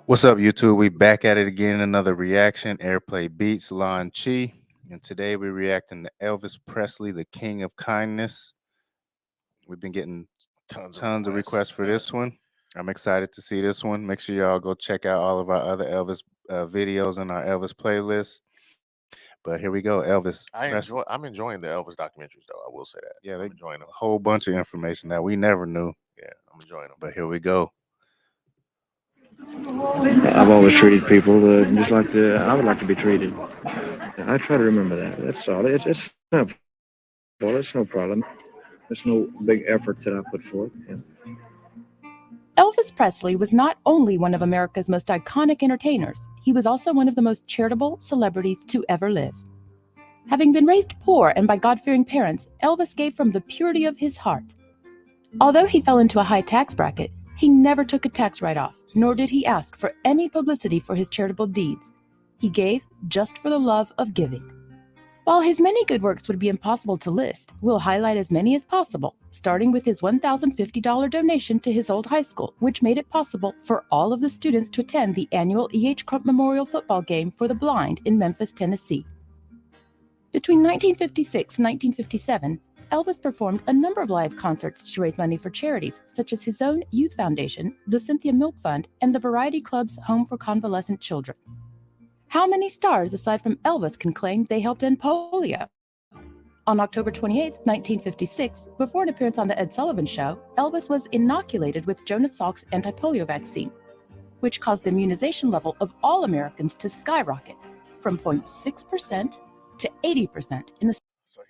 What's up, YouTube? We back at it again. Another reaction. Airplay Beats, Lon Chi. And today we're reacting to Elvis Presley, the King of Kindness. We've been getting tons of requests for this one. I'm excited to see this one. Make sure y'all go check out all of our other Elvis videos in our Elvis playlist. But here we go, Elvis. I'm enjoying the Elvis documentaries, though. I will say that. Yeah, I'm they enjoying them. a whole bunch of information that we never knew. Yeah, I'm enjoying them. But here we go. I've always treated people just like I would like to be treated. I try to remember that. That's all. It's simple. It's no problem. It's no big effort that I put forth. Yeah. Elvis Presley was not only one of America's most iconic entertainers, he was also one of the most charitable celebrities to ever live. Having been raised poor and by God-fearing parents, Elvis gave from the purity of his heart. Although he fell into a high tax bracket, he never took a tax write-off, nor did he ask for any publicity for his charitable deeds. He gave just for the love of giving. While his many good works would be impossible to list, we'll highlight as many as possible, starting with his $1,050 donation to his old high school, which made it possible for all of the students to attend the annual E.H. Crump Memorial Football Game for the Blind in Memphis, Tennessee. Between 1956 and 1957, Elvis performed a number of live concerts to raise money for charities such as his own youth foundation, the Cynthia Milk Fund, and the Variety Club's Home for Convalescent Children. How many stars aside from Elvis can claim they helped end polio? On October 28, 1956, before an appearance on The Ed Sullivan Show, Elvis was inoculated with Jonas Salk's anti-polio vaccine, which caused the immunization level of all Americans to skyrocket from 0.6% to 80% in the. So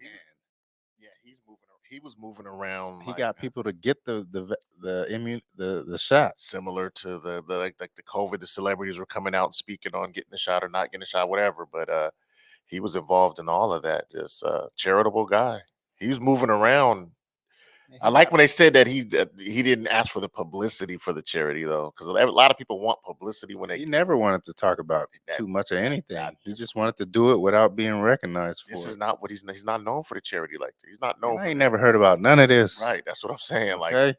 he was moving around. He got people to get the shot, similar to the like the COVID. The celebrities were coming out and speaking on getting the shot or not getting the shot, whatever. But he was involved in all of that. Just charitable guy. He was moving around. I like when they said that he didn't ask for the publicity for the charity, though, because a lot of people want publicity when they. He never wanted to talk about too much of anything. He just wanted to do it without being recognized for it. This is not what he's not known for the charity like that. He's not known. I ain't never heard about none of this. Right, that's what I'm saying. Like, okay?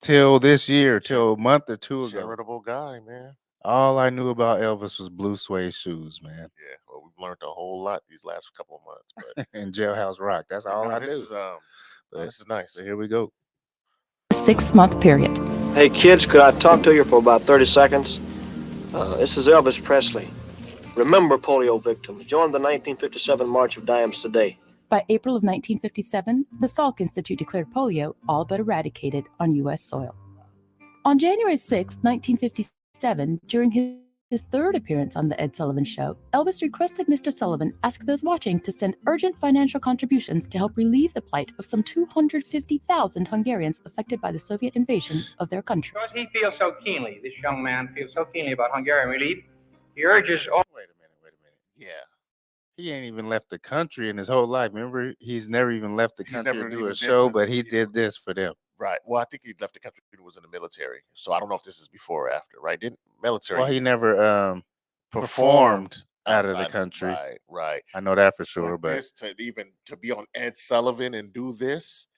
Till this year, till a month or two ago. Charitable guy, man. All I knew about Elvis was blue suede shoes, man. Yeah, well, we've learned a whole lot these last couple of months. But and Jailhouse Rock, that's all I do. This is nice. So here we go. 6-month period. Hey kids, could I talk to you for about 30 seconds? This is Elvis Presley. Remember polio victims. Join the 1957 March of Dimes today. By April of 1957, the Salk Institute declared polio all but eradicated on U.S. soil. On January 6, 1957, during his third appearance on The Ed Sullivan Show, Elvis requested Mr. Sullivan ask those watching to send urgent financial contributions to help relieve the plight of some 250,000 Hungarians affected by the Soviet invasion of their country. Because he feels so keenly, this young man feels so keenly about Hungarian relief, he urges all... Wait a minute. Yeah. He ain't even left the country in his whole life. Remember, he's never even left the country to do a show, but he did this for them. Right. Well, I think he left the country when he was in the military. So I don't know if this is before or after, right? Didn't military. Well, he never performed out of the country. Right. I know that for sure. But to be on Ed Sullivan and do this,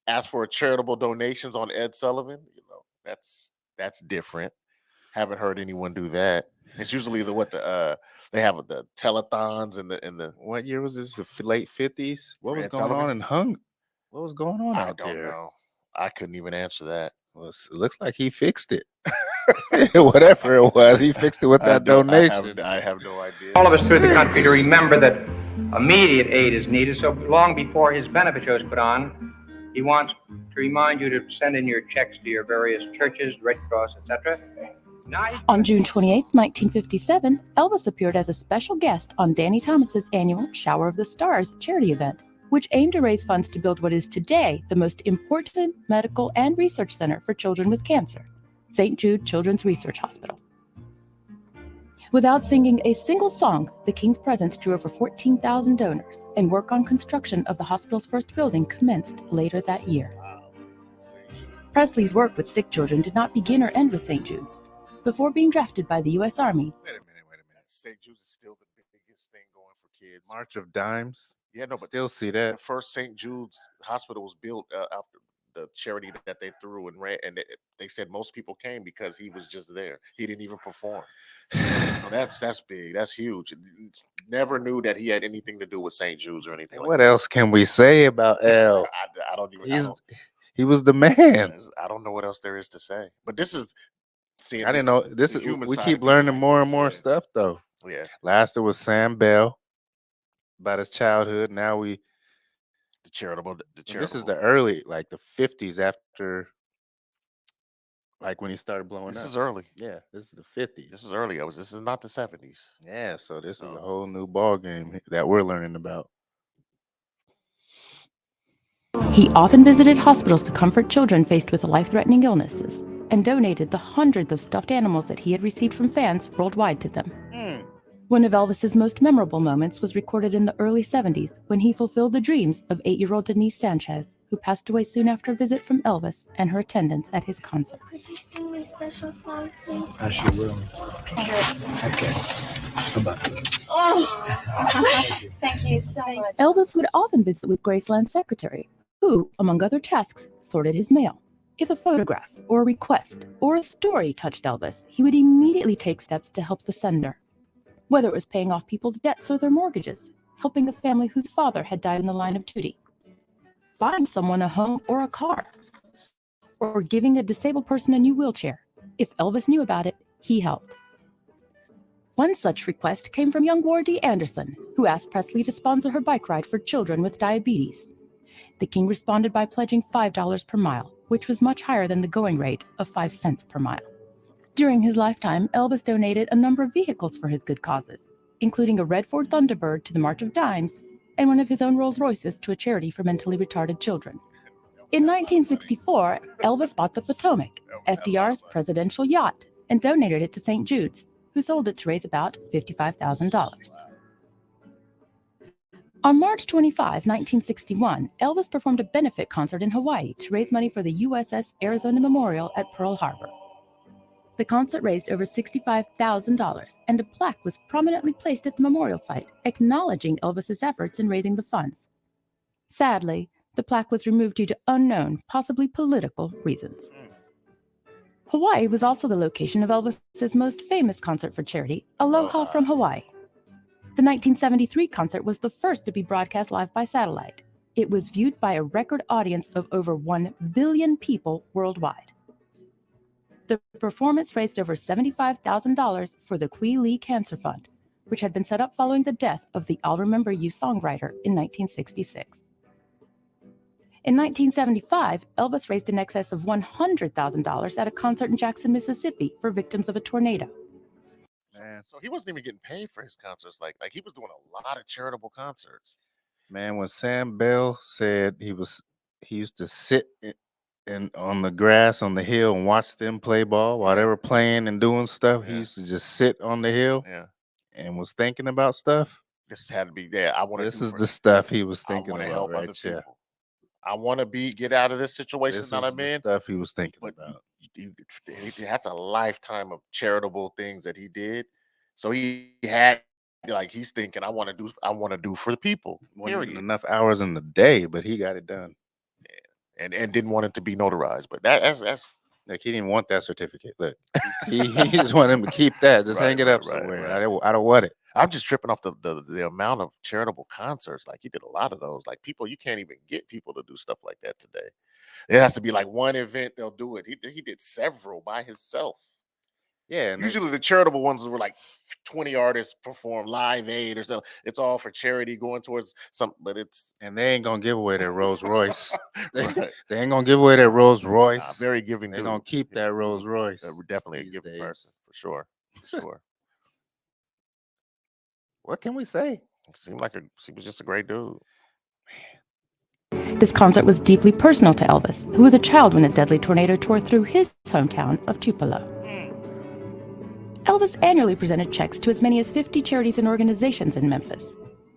ask for charitable donations on Ed Sullivan, that's different. Haven't heard anyone do that. It's usually they have the telethons and the what year was this? The late 50s? What was going on in What was going on out there? I don't know. I couldn't even answer that. Well, it looks like he fixed it. Whatever it was, he fixed it with that donation. I have no idea. All of us through the country to remember that immediate aid is needed. So long before his benefit show is put on, he wants to remind you to send in your checks to your various churches, Red Cross, etc. On June 28, 1957, Elvis appeared as a special guest on Danny Thomas's annual Shower of the Stars charity event, which aimed to raise funds to build what is today the most important medical and research center for children with cancer, St. Jude Children's Research Hospital. Without singing a single song, the King's presence drew over 14,000 donors, and work on construction of the hospital's first building commenced later that year. Presley's work with sick children did not begin or end with St. Jude's. Before being drafted by the U.S. Army. Wait a minute. St. Jude's is still the biggest thing going for kids. March of Dimes. Yeah, no, but still see that. The first St. Jude's hospital was built after the charity that they threw and ran, and they said most people came because he was just there. He didn't even perform. So that's big. That's huge. Never knew that he had anything to do with St. Jude's or anything. And like what that. else can we say about L? I don't even. He was the man. I don't know what else there is to say. But this is seeing. I didn't know this. the human We side keep of people learning like more this, and more yeah. stuff though. Yeah. Last it was Sam Bell about his childhood. Now the charitable. This is the early, like the 50s, after, like when he started blowing up. This is early. Yeah, this is the 50s. This is early. This is not the 70s. Yeah, so this is a whole new ball game that we're learning about. He often visited hospitals to comfort children faced with life-threatening illnesses and donated the hundreds of stuffed animals that he had received from fans worldwide to them. One of Elvis's most memorable moments was recorded in the early 70s when he fulfilled the dreams of 8-year-old Denise Sanchez, who passed away soon after a visit from Elvis and her attendance at his concert. Could you sing me a special song, please? I sure will. Okay. How about that? Oh, thank you so much. Elvis would often visit with Graceland's secretary, who, among other tasks, sorted his mail. If a photograph or a request or a story touched Elvis, he would immediately take steps to help the sender. Whether it was paying off people's debts or their mortgages, helping a family whose father had died in the line of duty, buying someone a home or a car, or giving a disabled person a new wheelchair. If Elvis knew about it, he helped. One such request came from young Wardie Anderson, who asked Presley to sponsor her bike ride for children with diabetes. The king responded by pledging $5 per mile, which was much higher than the going rate of 5 cents per mile. During his lifetime, Elvis donated a number of vehicles for his good causes, including a red Ford Thunderbird to the March of Dimes and one of his own Rolls Royces to a charity for mentally retarded children. In 1964, Elvis bought the Potomac, FDR's presidential yacht, and donated it to St. Jude's, who sold it to raise about $55,000. On March 25, 1961, Elvis performed a benefit concert in Hawaii to raise money for the USS Arizona Memorial at Pearl Harbor. The concert raised over $65,000, and a plaque was prominently placed at the memorial site, acknowledging Elvis's efforts in raising the funds. Sadly, the plaque was removed due to unknown, possibly political reasons. Hawaii was also the location of Elvis's most famous concert for charity, Aloha from Hawaii. The 1973 concert was the first to be broadcast live by satellite. It was viewed by a record audience of over 1 billion people worldwide. The performance raised over $75,000 for the Kui Lee Cancer Fund, which had been set up following the death of the I'll Remember You songwriter in 1966. In 1975, Elvis raised in excess of $100,000 at a concert in Jackson, Mississippi for victims of a tornado. Man, so he wasn't even getting paid for his concerts. Like he was doing a lot of charitable concerts. Man, when Sam Bell said he used to sit on the grass on the hill and watch them play ball while they were playing and doing stuff. He used to just sit on the hill and was thinking about stuff. This had to be there. This is the stuff he was thinking about. I want to about, help right? other people. I want to get out of this situation that I'm in. Stuff he was thinking about. That's a lifetime of charitable things that he did. So he had, like, he's thinking, I want to do for the people. Wasn't enough hours in the day, but he got it done. And didn't want it to be notarized, but that's like he didn't want that certificate. Look, he just wanted him to keep that. Just hang it up somewhere. Right. I don't want it. I'm just tripping off the amount of charitable concerts. Like he did a lot of those. Like you can't even get people to do stuff like that today. It has to be like one event they'll do it. He did several by himself. Yeah, and usually the charitable ones were like 20 artists perform Live Aid or something. It's all for charity going towards something, but and they ain't gonna give away their Rolls Royce. They ain't gonna give away their Rolls Royce. Very giving. They're gonna keep that Rolls Royce. We're definitely a giving person for sure. What can we say? He was just a great dude. This concert was deeply personal to Elvis, who was a child when a deadly tornado tore through his hometown of Tupelo. Elvis annually presented checks to as many as 50 charities and organizations in Memphis.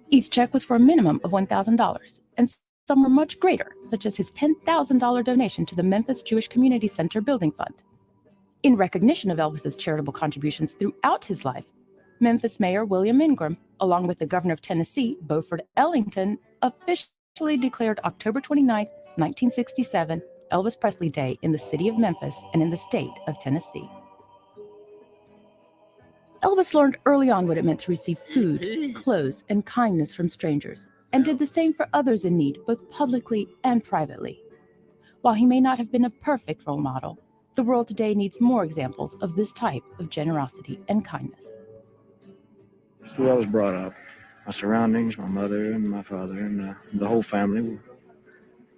Each check was for a minimum of $1,000, and some were much greater, such as his $10,000 donation to the Memphis Jewish Community Center Building Fund. In recognition of Elvis's charitable contributions throughout his life, Memphis Mayor William Ingram, along with the governor of Tennessee, Beaufort Ellington, officially declared October 29, 1967, Elvis Presley Day in the city of Memphis and in the state of Tennessee. Elvis learned early on what it meant to receive food, clothes, and kindness from strangers, and did the same for others in need, both publicly and privately. While he may not have been a perfect role model, the world today needs more examples of this type of generosity and kindness. That's the way I was brought up. My surroundings, my mother and my father and the whole family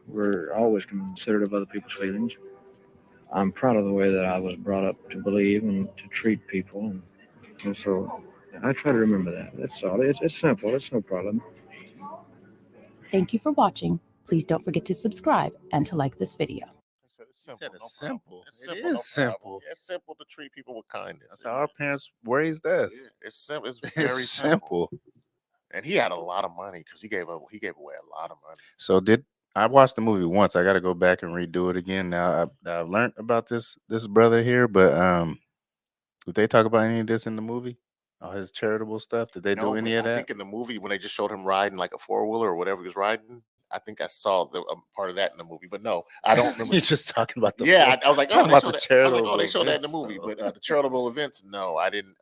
were always considerate of other people's feelings. I'm proud of the way that I was brought up to believe and to treat people, and so I try to remember that. That's all. It's simple. It's no problem. Thank you for watching. Please don't forget to subscribe and to like this video. It's He simple. said it's no simple. problem. It's It simple. is no problem. simple. Yeah, it's simple to treat people with kindness. That's how our parents raised us. Yeah, it's simple. It's It's very simple. simple. And he had a lot of money because he gave away a lot of money. So I watched the movie once. I got to go back and redo it again. Now I've learned about this brother here, but did they talk about any of this in the movie? All his charitable stuff? Did they do No, any but of I that? think in the movie when they just showed him riding like a 4-wheeler or whatever he was riding, I think I saw the part of that in the movie. But no, I don't remember. You're just talking about the Yeah, I was like, talking oh, about the charitable. they showed that in the events, movie. though. But the charitable events, no, I didn't.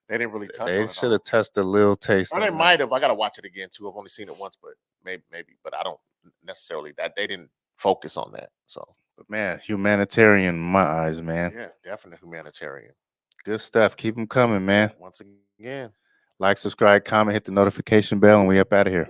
They didn't really touch on They it. should have touched a little taste. Or they on that. might have. I got to watch it again too. I've only seen it once, but maybe. But I don't necessarily that they didn't focus on that. So, But man, humanitarian in my eyes, man. yeah, definitely humanitarian. Good stuff. Keep them coming, man. Once again. Like, subscribe, comment, hit the notification bell, and we up out of here.